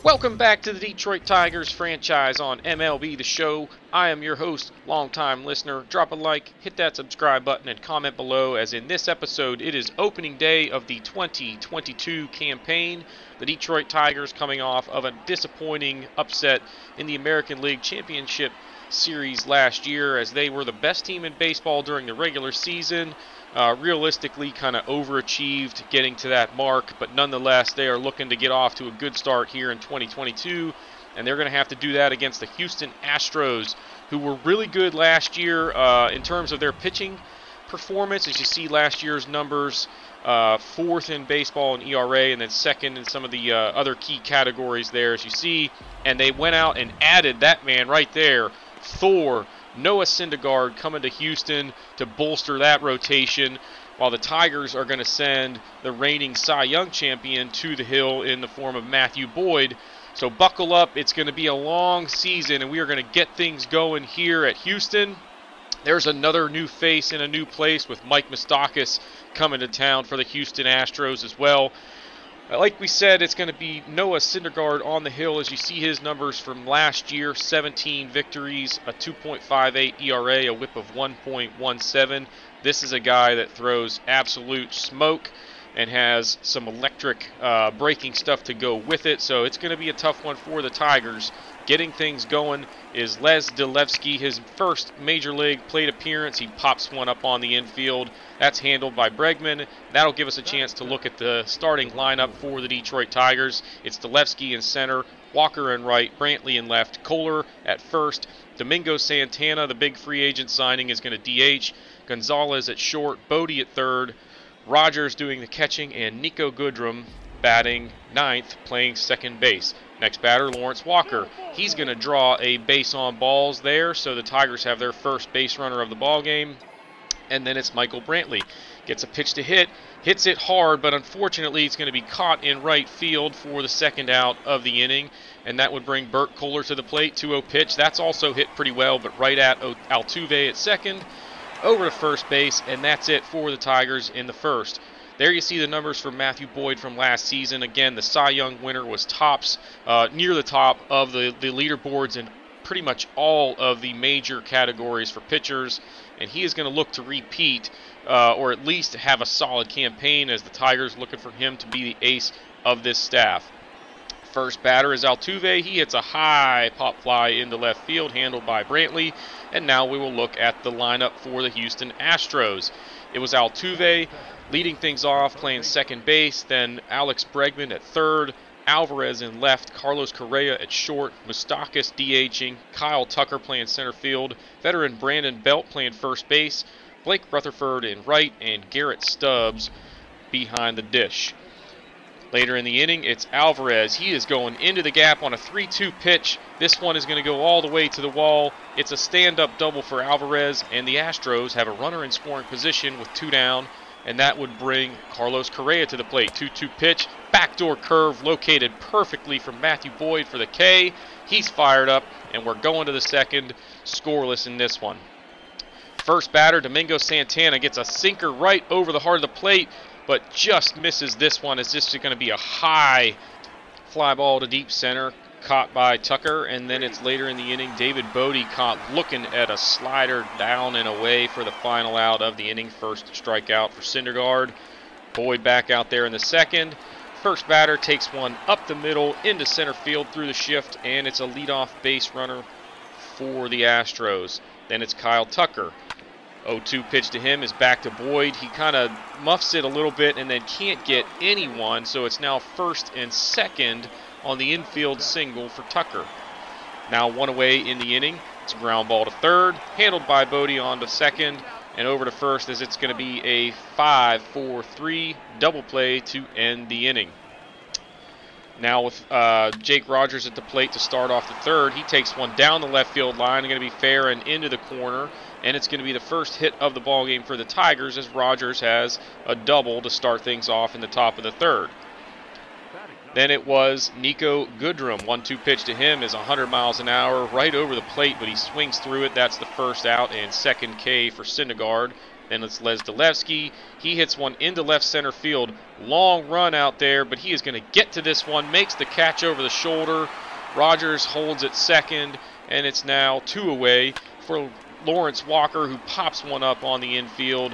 Welcome back to the Detroit Tigers franchise on MLB the Show. I am your host, longtime listener. Drop a like, hit that subscribe button, and comment below, as in this episode it is opening day of the 2022 campaign. The Detroit Tigers coming off of a disappointing upset in the American League Championship Series last year, as they were the best team in baseball during the regular season. Realistically kind of overachieved getting to that mark, but nonetheless they are looking to get off to a good start here in 2022, and they're going to have to do that against the Houston Astros, who were really good last year in terms of their pitching performance. As you see last year's numbers, fourth in baseball in ERA, and then second in some of the other key categories there, as you see. And they went out and added that man right there, Thor, Noah Syndergaard, coming to Houston to bolster that rotation, while the Tigers are going to send the reigning Cy Young champion to the hill in the form of Matthew Boyd. So buckle up, it's going to be a long season, and we are going to get things going here at Houston. There's another new face in a new place with Mike Moustakas coming to town for the Houston Astros as well. Like we said, it's going to be Noah Syndergaard on the hill. As you see his numbers from last year: 17 victories, a 2.58 ERA, a whip of 1.17. This is a guy that throws absolute smoke and has some electric breaking stuff to go with it. So it's going to be a tough one for the Tigers. Getting things going is Les Delevsky, his first Major League plate appearance. He pops one up on the infield. That's handled by Bregman. That'll give us a chance to look at the starting lineup for the Detroit Tigers. It's Delevsky in center, Walker in right, Brantley in left, Kohler at first. Domingo Santana, the big free agent signing, is going to DH. Gonzalez at short, Bodie at third, Rogers doing the catching, and Nico Goodrum batting ninth, playing second base. Next batter, Lawrence Walker. He's going to draw a base on balls there, so the Tigers have their first base runner of the ball game. And then it's Michael Brantley. Gets a pitch to hit, hits it hard, but unfortunately it's going to be caught in right field for the second out of the inning, and that would bring Bert Kohler to the plate. 2-0 pitch. That's also hit pretty well, but right at Altuve at second, over to first base, and that's it for the Tigers in the first. There you see the numbers for Matthew Boyd from last season. Again, the Cy Young winner was tops, near the top of the leaderboards in pretty much all of the major categories for pitchers, and he is going to look to repeat or at least have a solid campaign, as the Tigers looking for him to be the ace of this staff. First batter is Altuve. He hits a high pop fly into left field, handled by Brantley. And now we will look at the lineup for the Houston Astros. It was Altuve leading things off, playing second base, then Alex Bregman at third, Alvarez in left, Carlos Correa at short, Moustakas DHing, Kyle Tucker playing center field, veteran Brandon Belt playing first base, Blake Rutherford in right, and Garrett Stubbs behind the dish. Later in the inning, it's Alvarez. He is going into the gap on a 3-2 pitch. This one is going to go all the way to the wall. It's a stand-up double for Alvarez, and the Astros have a runner in scoring position with 2 down, and that would bring Carlos Correa to the plate. 2-2 pitch, backdoor curve located perfectly from Matthew Boyd for the K. He's fired up, and we're going to the second, scoreless in this one. First batter, Domingo Santana, gets a sinker right over the heart of the plate, but just misses this one, as this is going to be a high fly ball to deep center, caught by Tucker. And then it's later in the inning, David Bodie caught looking at a slider down and away for the final out of the inning. First strikeout for Syndergaard. Boyd back out there in the second. First batter takes one up the middle into center field through the shift, and it's a leadoff base runner for the Astros. Then it's Kyle Tucker. 0-2 pitch to him is back to Boyd. He kind of muffs it a little bit and then can't get anyone, so it's now first and second on the infield single for Tucker. Now one away in the inning. It's a ground ball to third, handled by Bodie on to second, and over to first, as it's going to be a 5-4-3 double play to end the inning. Now with Jake Rogers at the plate to start off the third, he takes one down the left field line, going to be fair and into the corner, and it's going to be the first hit of the ball game for the Tigers, as Rogers has a double to start things off in the top of the third. Then it was Nico Goodrum. 1-2 pitch to him is 100 miles an hour right over the plate, but he swings through it. That's the first out and second K for Syndergaard. Then it's Les Delevsky. He hits one into left center field. Long run out there, but he is going to get to this one. Makes the catch over the shoulder. Rogers holds at second, and it's now 2 away for Lawrence Walker, who pops one up on the infield.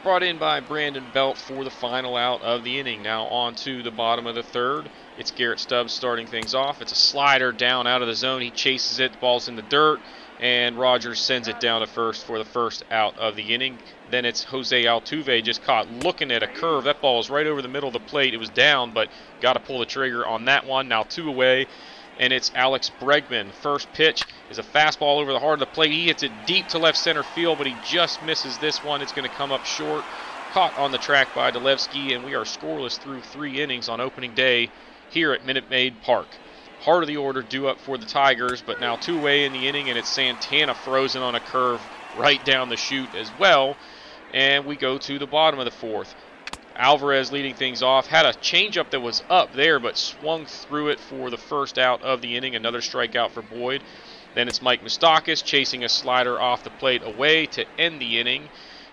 Brought in by Brandon Belt for the final out of the inning. Now on to the bottom of the third. It's Garrett Stubbs starting things off. It's a slider down out of the zone. He chases it. The ball's in the dirt, and Rogers sends it down to first for the first out of the inning. Then it's Jose Altuve just caught looking at a curve. That ball was right over the middle of the plate. It was down, but got to pull the trigger on that one. Now 2 away. And it's Alex Bregman. First pitch is a fastball over the heart of the plate. He hits it deep to left center field, but he just misses this one. It's going to come up short. Caught on the track by Delevsky, and we are scoreless through 3 innings on opening day here at Minute Maid Park. Heart of the order due up for the Tigers, but now 2 away in the inning, and it's Santana frozen on a curve right down the chute as well. And we go to the bottom of the fourth. Alvarez leading things off. Had a changeup that was up there, but swung through it for the first out of the inning. Another strikeout for Boyd. Then it's Mike Moustakas chasing a slider off the plate away to end the inning.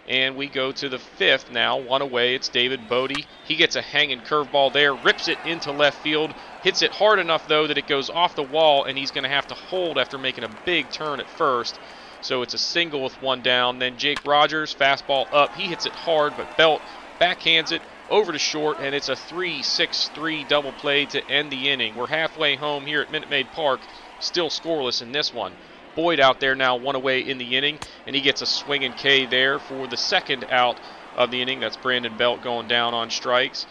And we go to the fifth now. 1 away. It's David Bodie. He gets a hanging curveball there. Rips it into left field. Hits it hard enough, though, that it goes off the wall, and he's going to have to hold after making a big turn at first. So it's a single with 1 down. Then Jake Rogers, fastball up. He hits it hard, but Belt backhands it over to short, and it's a 3-6-3 double play to end the inning. We're halfway home here at Minute Maid Park, still scoreless in this one. Boyd out there now 1 away in the inning, and he gets a swinging K there for the second out of the inning. That's Brandon Belt going down on strikes,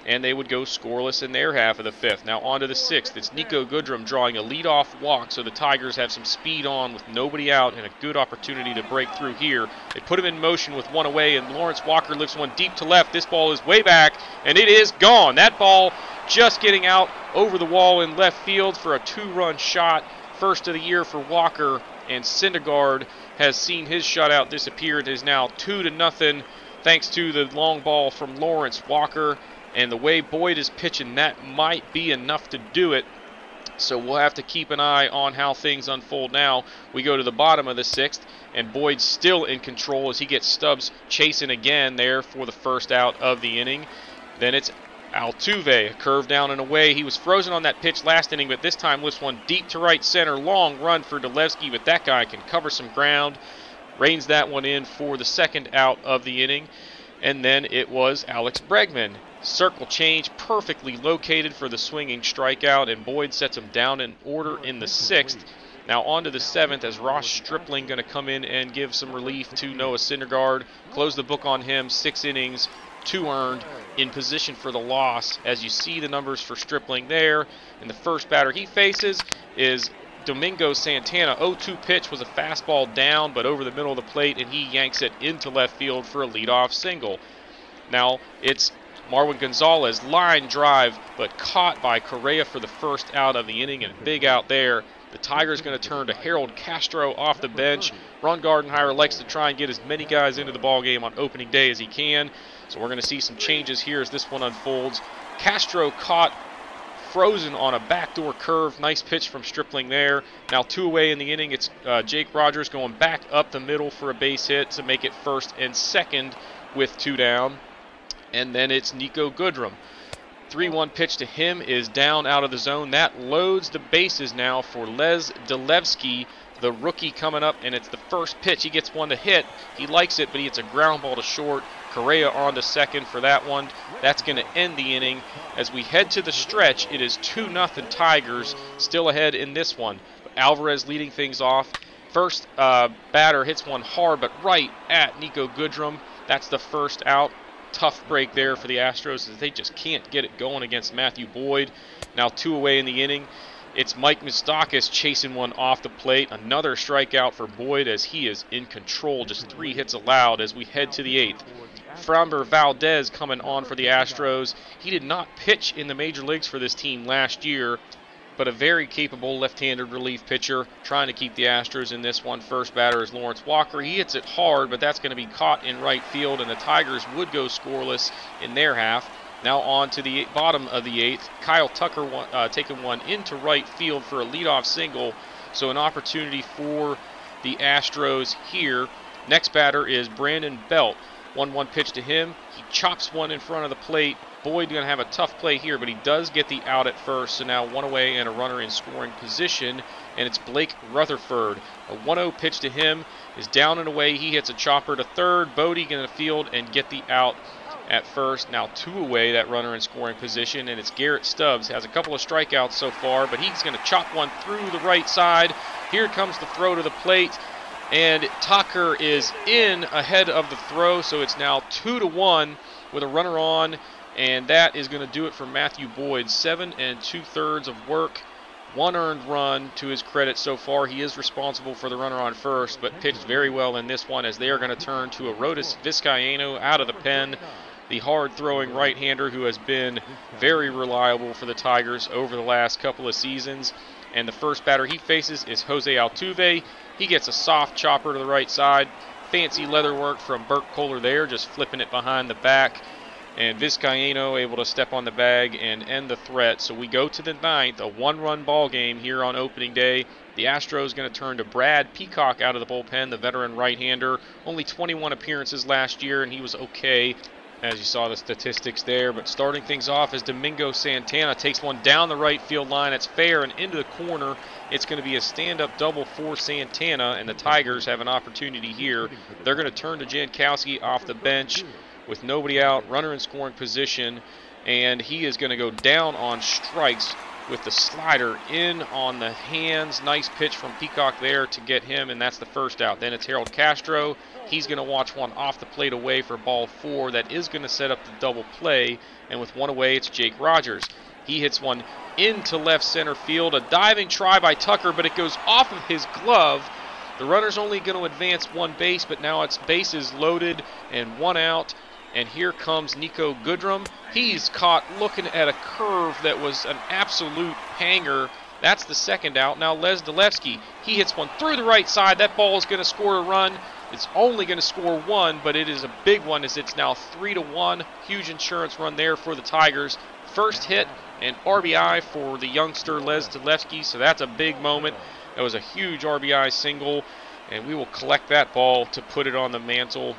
and they would go scoreless in their half of the fifth. Now on to the sixth. It's Nico Goodrum drawing a leadoff walk, so the Tigers have some speed on with nobody out and a good opportunity to break through here. They put him in motion with 1 away, and Lawrence Walker lifts one deep to left. This ball is way back, and it is gone. That ball just getting out over the wall in left field for a 2-run shot. First of the year for Walker, and Syndergaard has seen his shutout disappear. It is now 2-0 thanks to the long ball from Lawrence Walker. And the way Boyd is pitching, that might be enough to do it. So we'll have to keep an eye on how things unfold now. We go to the bottom of the sixth, and Boyd's still in control as he gets Stubbs chasing again there for the first out of the inning. Then it's Altuve, a curve down and away. He was frozen on that pitch last inning, but this time lifts one deep to right center. Long run for Delevsky, but that guy can cover some ground. Reins that one in for the second out of the inning. And then it was Alex Bregman. Circle change perfectly located for the swinging strikeout, and Boyd sets him down in order in the sixth. Now on to the seventh as Ross Stripling going to come in and give some relief to Noah Syndergaard. Close the book on him, 6 innings, 2 earned, in position for the loss. As you see the numbers for Stripling there, and the first batter he faces is Domingo Santana. 0-2 pitch was a fastball down, but over the middle of the plate, and he yanks it into left field for a leadoff single. Now it's Marwin Gonzalez, line drive, but caught by Correa for the first out of the inning, and big out there. The Tigers going to turn to Harold Castro off the bench. Ron Gardenhire likes to try and get as many guys into the ballgame on opening day as he can. So we're going to see some changes here as this one unfolds. Castro caught frozen on a backdoor curve. Nice pitch from Stripling there. Now 2 away in the inning. It's Jake Rogers going back up the middle for a base hit to make it first and second with 2 down. And then it's Nico Goodrum. 3-1 pitch to him is down out of the zone. That loads the bases now for Les Delevsky, the rookie coming up, and it's the first pitch. He gets one to hit. He likes it, but he hits a ground ball to short. Correa on to second for that one. That's going to end the inning. As we head to the stretch, it is 2-0 Tigers, still ahead in this one. Alvarez leading things off. First batter hits one hard, but right at Nico Goodrum. That's the first out. Tough break there for the Astros as they just can't get it going against Matthew Boyd. Now 2 away in the inning. It's Mike Moustakas chasing one off the plate. Another strikeout for Boyd as he is in control. Just 3 hits allowed as we head to the 8th. Framber Valdez coming on for the Astros. He did not pitch in the major leagues for this team last year, but a very capable left-handed relief pitcher trying to keep the Astros in this one. First batter is Lawrence Walker. He hits it hard, but that's going to be caught in right field, and the Tigers would go scoreless in their half. Now on to the bottom of the 8th. Kyle Tucker taking one into right field for a leadoff single, so an opportunity for the Astros here Next batter is Brandon Belt. 1-1 pitch to him. He chops one in front of the plate. Boyd going to have a tough play here, but he does get the out at first. So now one away and a runner in scoring position. And it's Blake Rutherford. A 1-0 pitch to him is down and away. He hits a chopper to third. Bodie going to field and get the out at first. Now 2 away, that runner in scoring position. And it's Garrett Stubbs. Has a couple of strikeouts so far, but he's going to chop one through the right side. Here comes the throw to the plate. And Tucker is in ahead of the throw, so it's now 2-1 with a runner on, and that is going to do it for Matthew Boyd. 7 2/3 of work, 1 earned run to his credit so far. He is responsible for the runner on first, but pitched very well in this one as they are going to turn to Arodys Vizcaino out of the pen, the hard-throwing right-hander who has been very reliable for the Tigers over the last couple of seasons. And the first batter he faces is Jose Altuve. He gets a soft chopper to the right side. Fancy leather work from Burt Kohler there, just flipping it behind the back. And Vizcaino able to step on the bag and end the threat. So we go to the 9th, a 1-run ball game here on opening day. The Astros going to turn to Brad Peacock out of the bullpen, the veteran right-hander. Only 21 appearances last year, and he was okay, as you saw the statistics there. But starting things off is Domingo Santana. Takes one down the right field line. It's fair and into the corner. It's going to be a stand-up double for Santana, and the Tigers have an opportunity here. They're going to turn to Jankowski off the bench with nobody out, runner in scoring position, and he is going to go down on strikes with the slider in on the hands. Nice pitch from Peacock there to get him, and that's the first out. Then it's Harold Castro. He's going to watch one off the plate away for ball 4. That is going to set up the double play, and with one away, it's Jake Rogers. He hits one into left center field. A diving try by Tucker, but it goes off of his glove. The runner's only going to advance 1 base, but now it's bases loaded and 1 out. And here comes Nico Goodrum. He's caught looking at a curve that was an absolute hanger. That's the second out. Now Les Dalevsky, he hits one through the right side. That ball is going to score a run. It's only going to score 1, but it is a big one as it's now 3-1. Huge insurance run there for the Tigers. First hit and RBI for the youngster Les Dalevsky, so that's a big moment. That was a huge RBI single, and we will collect that ball to put it on the mantle.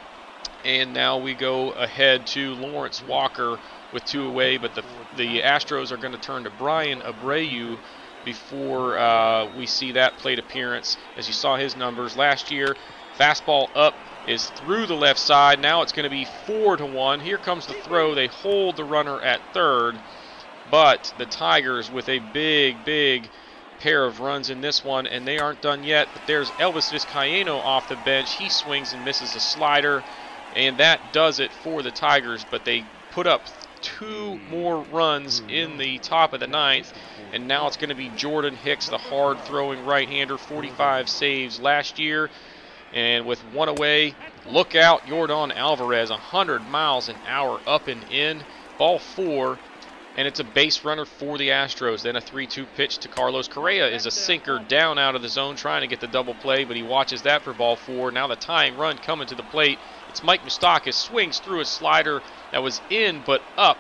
And now we go ahead to Lawrence Walker with 2 away, but the Astros are going to turn to Brian Abreu before we see that plate appearance. As you saw his numbers last year, fastball up is through the left side. Now it's going to be 4-1. Here comes the throw. They hold the runner at third, but the Tigers with a big pair of runs in this one, and they aren't done yet. But there's Elvis Vizcaino off the bench. He swings and misses a slider. And that does it for the Tigers, but they put up 2 more runs in the top of the 9th, and now it's going to be Jordan Hicks, the hard-throwing right-hander, 45 saves last year. And with 1 away, look out, Yordan Alvarez, 100 miles an hour up and in, ball 4, and it's a base runner for the Astros. Then a 3-2 pitch to Carlos Correa is a sinker down out of the zone, trying to get the double play, but he watches that for ball 4. Now the tying run coming to the plate. It's Mike Moustakas, swings through a slider that was in but up,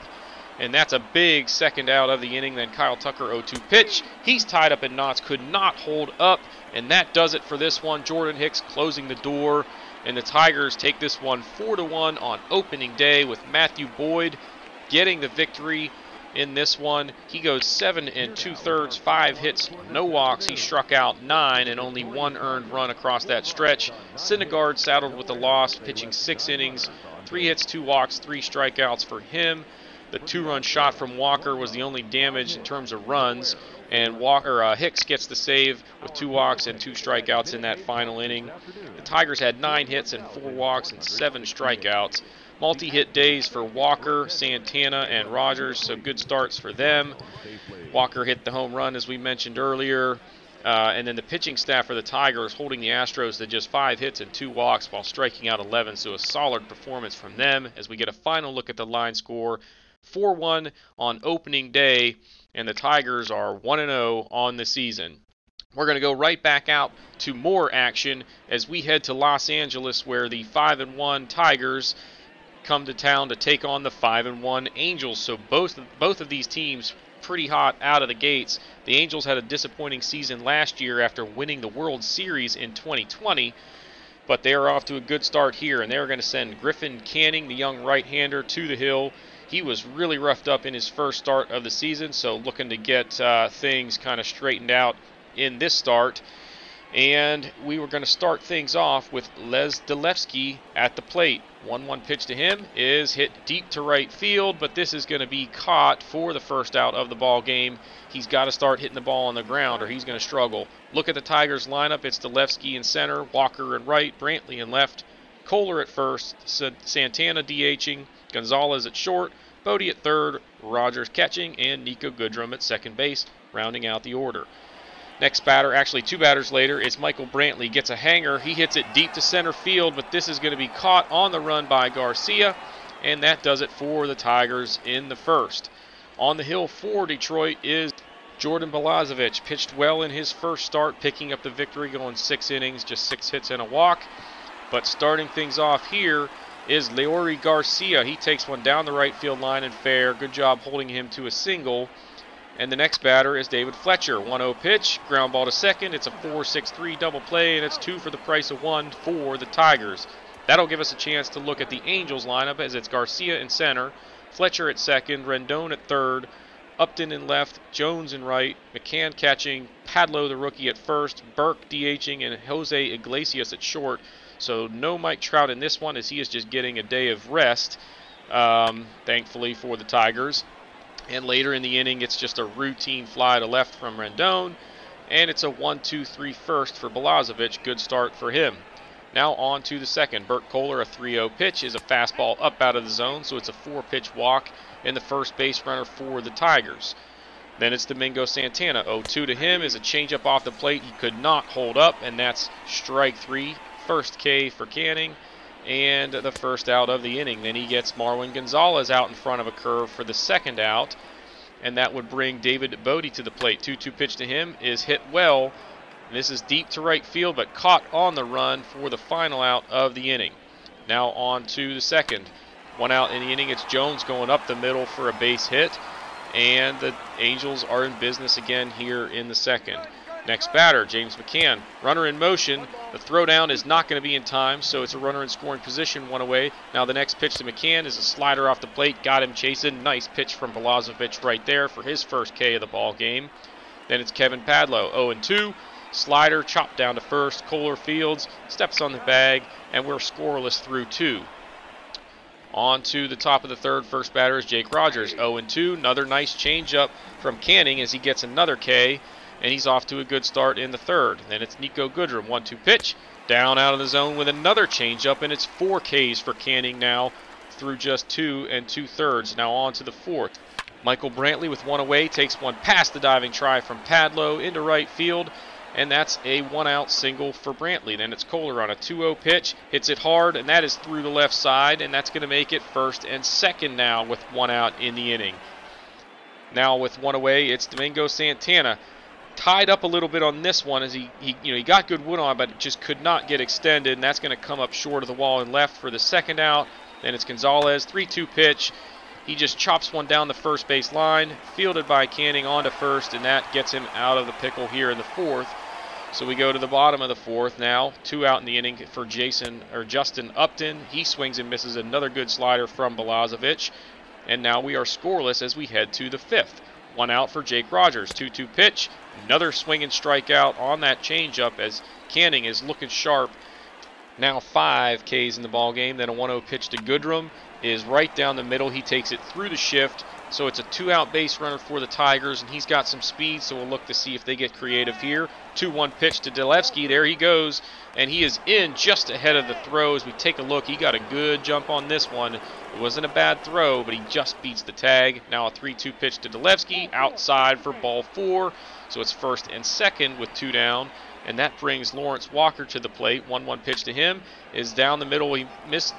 and that's a big second out of the inning. Then Kyle Tucker, 0-2 pitch. He's tied up in knots, could not hold up, and that does it for this one. Jordan Hicks closing the door, and the Tigers take this one 4-1 on opening day with Matthew Boyd getting the victory in this one. He goes 7 2/3, 5 hits, no walks. He struck out 9 and only 1 earned run across that stretch. Syndergaard saddled with the loss, pitching 6 innings, 3 hits, 2 walks, 3 strikeouts for him. The 2-run shot from Walker was the only damage in terms of runs, and Hicks gets the save with 2 walks and 2 strikeouts in that final inning. The Tigers had 9 hits and 4 walks and 7 strikeouts. Multi-hit days for Walker, Santana, and Rogers, so good starts for them. Walker hit the home run, as we mentioned earlier. And then the pitching staff for the Tigers holding the Astros to just 5 hits and 2 walks while striking out 11, so a solid performance from them as we get a final look at the line score. 4-1 on opening day, and the Tigers are 1-0 on the season. We're going to go right back out to more action as we head to Los Angeles, where the 5-1 Tigers come to town to take on the 5-1 Angels. So both of these teams pretty hot out of the gates. The Angels had a disappointing season last year after winning the World Series in 2020. But they are off to a good start here, and they're going to send Griffin Canning, the young right-hander, to the hill. He was really roughed up in his first start of the season, so looking to get things kind of straightened out in this start. And we were going to start things off with Les Delevsky at the plate. 1-1 pitch to him is hit deep to right field, but this is going to be caught for the first out of the ball game. He's got to start hitting the ball on the ground or he's going to struggle. Look at the Tigers lineup. It's Delevsky in center, Walker in right, Brantley in left, Kohler at first, Santana DHing, Gonzalez at short, Bodie at third, Rogers catching, and Nico Goodrum at second base, rounding out the order. Next batter, actually 2 batters later, it's Michael Brantley. Gets a hanger. He hits it deep to center field, but this is going to be caught on the run by Garcia, and that does it for the Tigers in the first. On the hill for Detroit is Jordan Balazovic. Pitched well in his first start, picking up the victory, going 6 innings, just 6 hits and a walk. But starting things off here is Leori Garcia. He takes one down the right field line and fair. Good job holding him to a single. And the next batter is David Fletcher. 1-0 pitch, ground ball to second. It's a 4-6-3 double play, and it's 2 for the price of 1 for the Tigers. That'll give us a chance to look at the Angels lineup as it's Garcia in center, Fletcher at second, Rendon at third, Upton in left, Jones in right, McCann catching, Padlo the rookie at first, Burke DHing, and Jose Iglesias at short. So no Mike Trout in this one as he is just getting a day of rest, thankfully for the Tigers. And later in the inning, it's just a routine fly to left from Rendon. And it's a 1-2-3 first for Balazovic. Good start for him. Now on to the second. Burt Kohler, a 3-0 pitch, is a fastball up out of the zone. So it's a 4-pitch walk in the first base runner for the Tigers. Then it's Domingo Santana. 0-2 to him is a changeup off the plate. He could not hold up, and that's strike 3. First K for Canning. And the first out of the inning. Then he gets Marwin Gonzalez out in front of a curve for the second out, and that would bring David Bodie to the plate. 2-2 pitch to him is hit well. This is deep to right field, but caught on the run for the final out of the inning. Now on to the second. 1 out in the inning. It's Jones going up the middle for a base hit, and the Angels are in business again here in the second. Next batter, James McCann. Runner in motion. The throwdown is not going to be in time, so it's a runner in scoring position, 1 away. Now the next pitch to McCann is a slider off the plate. Got him chasing. Nice pitch from Balazovic right there for his first K of the ball game. Then it's Kevin Padlo. 0-2. Slider chopped down to first. Kohler fields. Steps on the bag, and we're scoreless through 2. On to the top of the third. First batter is Jake Rogers. 0-2. Another nice changeup from Canning as he gets another K. And he's off to a good start in the third. Then it's Nico Goodrum, 1-2 pitch, down out of the zone with another changeup, and it's 4 Ks for Canning now through just 2 2/3. Now on to the fourth. Michael Brantley with 1 away takes one past the diving try from Padlo into right field, and that's a 1-out single for Brantley. Then it's Kohler on a 2-0 pitch, hits it hard, and that is through the left side, and that's going to make it first and second now with 1 out in the inning. Now with 1 away, it's Domingo Santana. Tied up a little bit on this one as he got good wood on, but it just could not get extended, and that's going to come up short of the wall and left for the second out. Then it's Gonzalez, 3-2 pitch. He just chops one down the first base line, fielded by Canning onto first, and that gets him out of the pickle here in the fourth. So we go to the bottom of the fourth now. 2 out in the inning for Justin Upton. He swings and misses another good slider from Balazovic, and now we are scoreless as we head to the fifth. 1 out for Jake Rogers. 2-2 pitch. Another swing and strikeout on that changeup as Canning is looking sharp. Now 5 Ks in the ball game. Then a 1-0 pitch to Goodrum is right down the middle. He takes it through the shift. So it's a 2-out base runner for the Tigers, and he's got some speed, so we'll look to see if they get creative here. 2-1 pitch to Delevsky. There he goes, and he is in just ahead of the throw. As we take a look, he got a good jump on this one. It wasn't a bad throw, but he just beats the tag. Now a 3-2 pitch to Delevsky, outside for ball 4. So it's first and second with 2 down, and that brings Lawrence Walker to the plate. 1-1 pitch to him is down the middle. He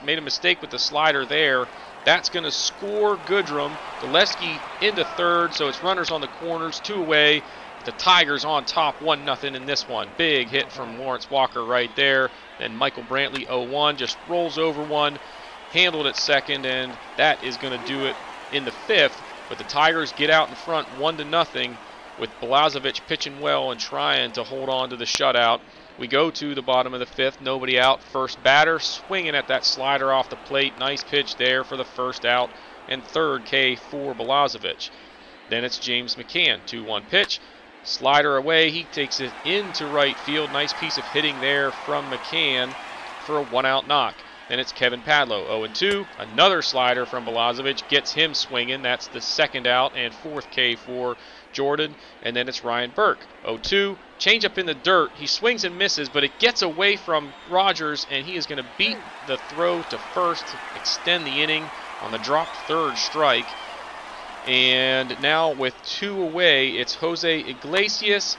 made a mistake with the slider there. That's going to score Goodrum. Delevsky into third, so it's runners on the corners, 2 away. The Tigers on top, 1-0 in this one. Big hit from Lawrence Walker right there. Then Michael Brantley, 0-1, just rolls over one, handled at second, and that is going to do it in the fifth. But the Tigers get out in front 1-0. with Blazovic pitching well and trying to hold on to the shutout. We go to the bottom of the 5th, nobody out. First batter swinging at that slider off the plate. Nice pitch there for the first out and third K for Blazovic. Then it's James McCann, 2-1 pitch. Slider away, he takes it into right field. Nice piece of hitting there from McCann for a 1-out knock. Then it's Kevin Padlo, 0-2. Another slider from Blazovic gets him swinging. That's the second out and fourth K for Jordan. And then it's Ryan Burke, 0-2. Change up in the dirt. He swings and misses, but it gets away from Rogers, and he is going to beat the throw to first to extend the inning on the dropped third strike. And now with 2 away, it's Jose Iglesias.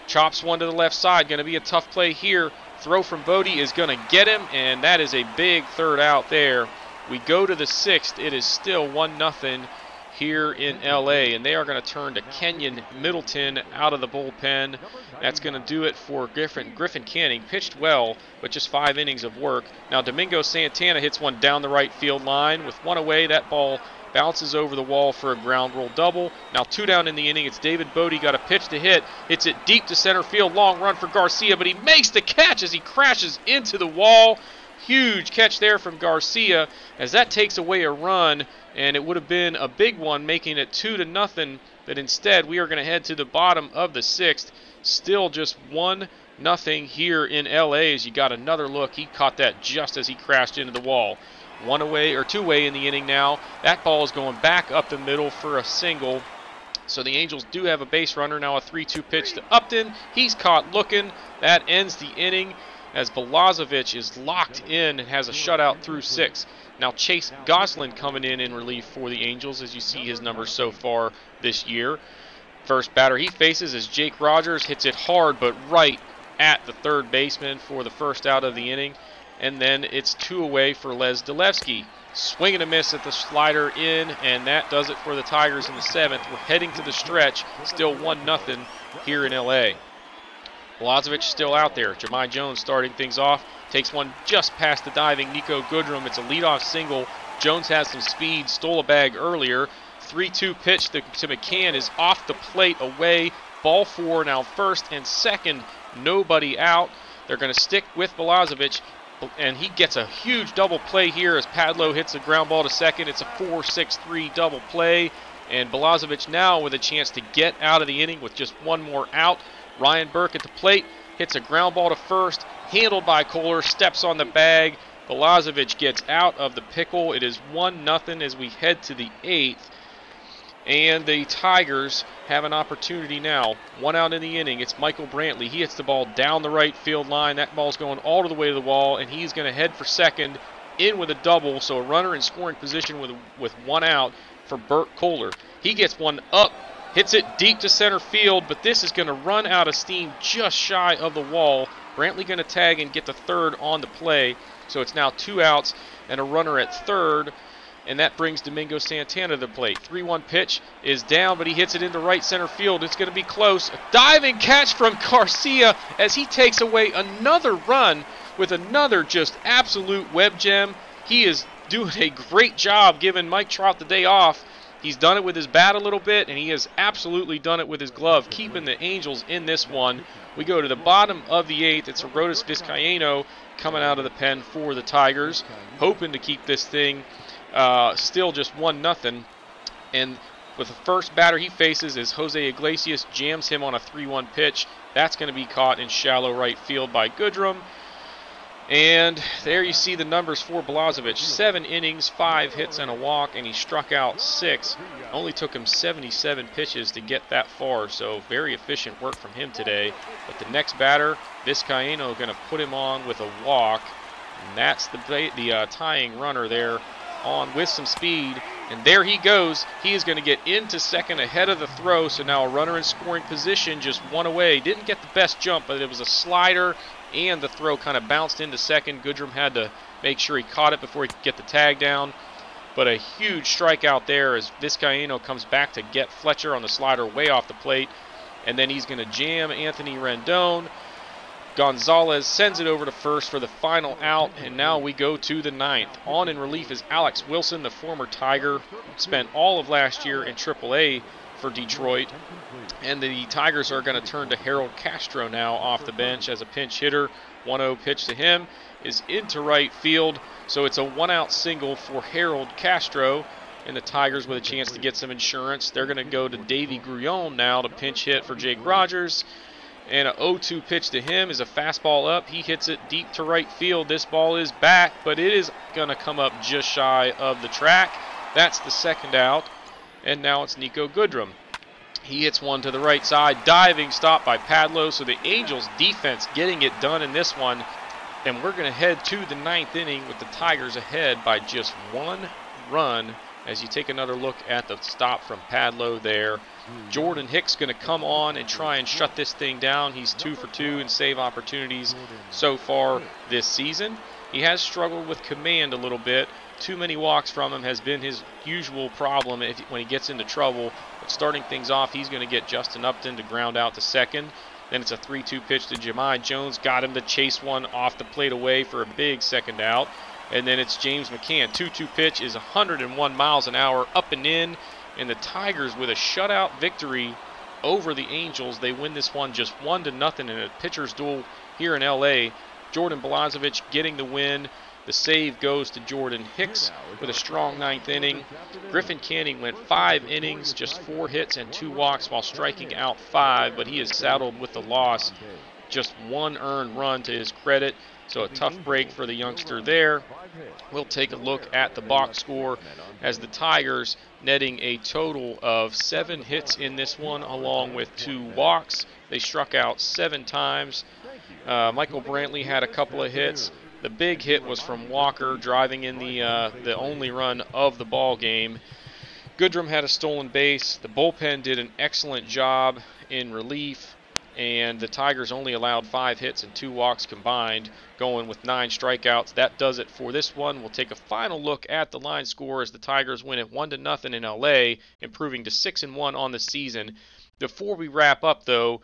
Chops one to the left side. Going to be a tough play here. Throw from Bodie is going to get him, and that is a big third out there. We go to the 6th. It is still 1-0 here in LA, and they are going to turn to Kenyon Middleton out of the bullpen. That's going to do it for Griffin Canning. Pitched well, but just 5 innings of work. Now Domingo Santana hits one down the right field line. With 1 away, that ball bounces over the wall for a ground rule double. Now 2 down in the inning. It's David Bodie, got a pitch to hit. Hits it deep to center field. Long run for Garcia, but he makes the catch as he crashes into the wall. Huge catch there from Garcia as that takes away a run, and it would have been a big one, making it 2-0. But instead, we are going to head to the bottom of the 6th. Still just 1-0 here in LA as you got another look. He caught that just as he crashed into the wall. 1 away or 2 away in the inning now. That ball is going back up the middle for a single. So the Angels do have a base runner. Now a 3-2 pitch to Upton. He's caught looking. That ends the inning as Blazovic is locked in and has a shutout through 6. Now Chase Goslin coming in relief for the Angels as you see his numbers so far this year. First batter he faces is Jake Rogers. Hits it hard but right at the third baseman for the first out of the inning. And then it's 2 away for Les Delevsky. Swing and a miss at the slider in, and that does it for the Tigers in the 7th. We're heading to the stretch, still 1-0 here in LA. Blazovic still out there. Jahmai Jones starting things off. Takes one just past the diving Nico Goodrum. It's a leadoff single. Jones has some speed, stole a bag earlier. 3-2 pitch to McCann is off the plate away. Ball 4 now first and second. Nobody out. They're going to stick with Blazovic, and he gets a huge double play here as Padlo hits a ground ball to second. It's a 4-6-3 double play, and Blazovic now with a chance to get out of the inning with just 1 more out. Ryan Burke at the plate hits a ground ball to first, handled by Kohler, steps on the bag. Blazovic gets out of the pickle. It is 1-0 as we head to the 8th. And the Tigers have an opportunity now. 1 out in the inning. It's Michael Brantley. He hits the ball down the right field line. That ball's going all the way to the wall, and he's going to head for second, in with a double. So a runner in scoring position with 1 out for Bert Kohler. He gets one up, hits it deep to center field, but this is going to run out of steam just shy of the wall. Brantley going to tag and get the third on the play. So it's now 2 outs and a runner at third. And that brings Domingo Santana to the plate. 3-1 pitch is down, but he hits it into right center field. It's going to be close. A diving catch from Garcia as he takes away another run with another just absolute web gem. He is doing a great job giving Mike Trout the day off. He's done it with his bat a little bit, and he has absolutely done it with his glove, keeping the Angels in this one. We go to the bottom of the 8th. It's Arodys Vizcaino coming out of the pen for the Tigers, hoping to keep this thing still just 1-0, and with the first batter he faces is Jose Iglesias, jams him on a 3-1 pitch. That's going to be caught in shallow right field by Goodrum. And there you see the numbers for Blazovic. 7 innings, 5 hits and a walk, and he struck out 6. Only took him 77 pitches to get that far, so very efficient work from him today. But the next batter, Vizcaino, going to put him on with a walk, and that's the tying runner there on with some speed, and there he goes. He is going to get into second ahead of the throw, so now a runner in scoring position, just 1 away. Didn't get the best jump, but it was a slider, and the throw kind of bounced into second. Goodrum had to make sure he caught it before he could get the tag down, but a huge strikeout there as Vizcaino comes back to get Fletcher on the slider way off the plate, and then he's going to jam Anthony Rendon. Gonzalez sends it over to first for the final out, and now we go to the 9th. On in relief is Alex Wilson, the former Tiger. Spent all of last year in AAA for Detroit. And the Tigers are going to turn to Harold Castro now off the bench as a pinch hitter. 1-0 pitch to him is into right field. So it's a 1-out single for Harold Castro. And the Tigers with a chance to get some insurance. They're going to go to Davey Grullon now to pinch hit for Jake Rogers. And an 0-2 pitch to him is a fastball up. He hits it deep to right field. This ball is back, but it is going to come up just shy of the track. That's the second out. And now it's Nico Goodrum. He hits one to the right side. Diving stop by Padlo. So the Angels defense getting it done in this one. And we're going to head to the 9th inning with the Tigers ahead by just 1 run. As you take another look at the stop from Padlo there. Jordan Hicks going to come on and try and shut this thing down. He's 2 for 2 in save opportunities so far this season. He has struggled with command a little bit. Too many walks from him has been his usual problem when he gets into trouble. But starting things off, he's going to get Justin Upton to ground out to second. Then it's a 3-2 pitch to Jahmai Jones. Got him to chase one off the plate away for a big second out. And then it's James McCann. 2-2 pitch is 101 miles an hour up and in. And the Tigers with a shutout victory over the Angels. They win this one just 1-0 in a pitcher's duel here in LA. Jordan Balazovic getting the win. The save goes to Jordan Hicks with a strong 9th inning. Griffin Canning went 5 innings, just 4 hits and 2 walks while striking out 5, but he is saddled with the loss. Just 1 earned run to his credit. So a tough break for the youngster there. We'll take a look at the box score as the Tigers netting a total of 7 hits in this one along with 2 walks. They struck out 7 times. Michael Brantley had a couple of hits. The big hit was from Walker driving in the only run of the ball game. Goodrum had a stolen base. The bullpen did an excellent job in relief. And the Tigers only allowed 5 hits and 2 walks combined, going with 9 strikeouts. That does it for this one. We'll take a final look at the line score as the Tigers win it 1-0 in LA, improving to 6-1 on the season. Before we wrap up, though,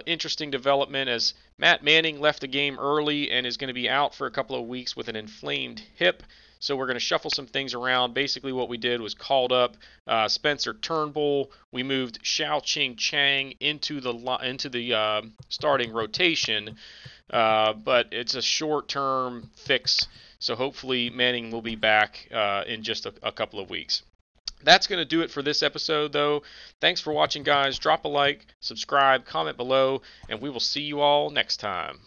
interesting development as Matt Manning left the game early and is going to be out for a couple of weeks with an inflamed hip. So we're going to shuffle some things around. Basically what we did was called up Spencer Turnbull. We moved Xiao-Ching Chang into the starting rotation. But it's a short-term fix. So hopefully Manning will be back in just a couple of weeks. That's going to do it for this episode, though. Thanks for watching, guys. Drop a like, subscribe, comment below, and we will see you all next time.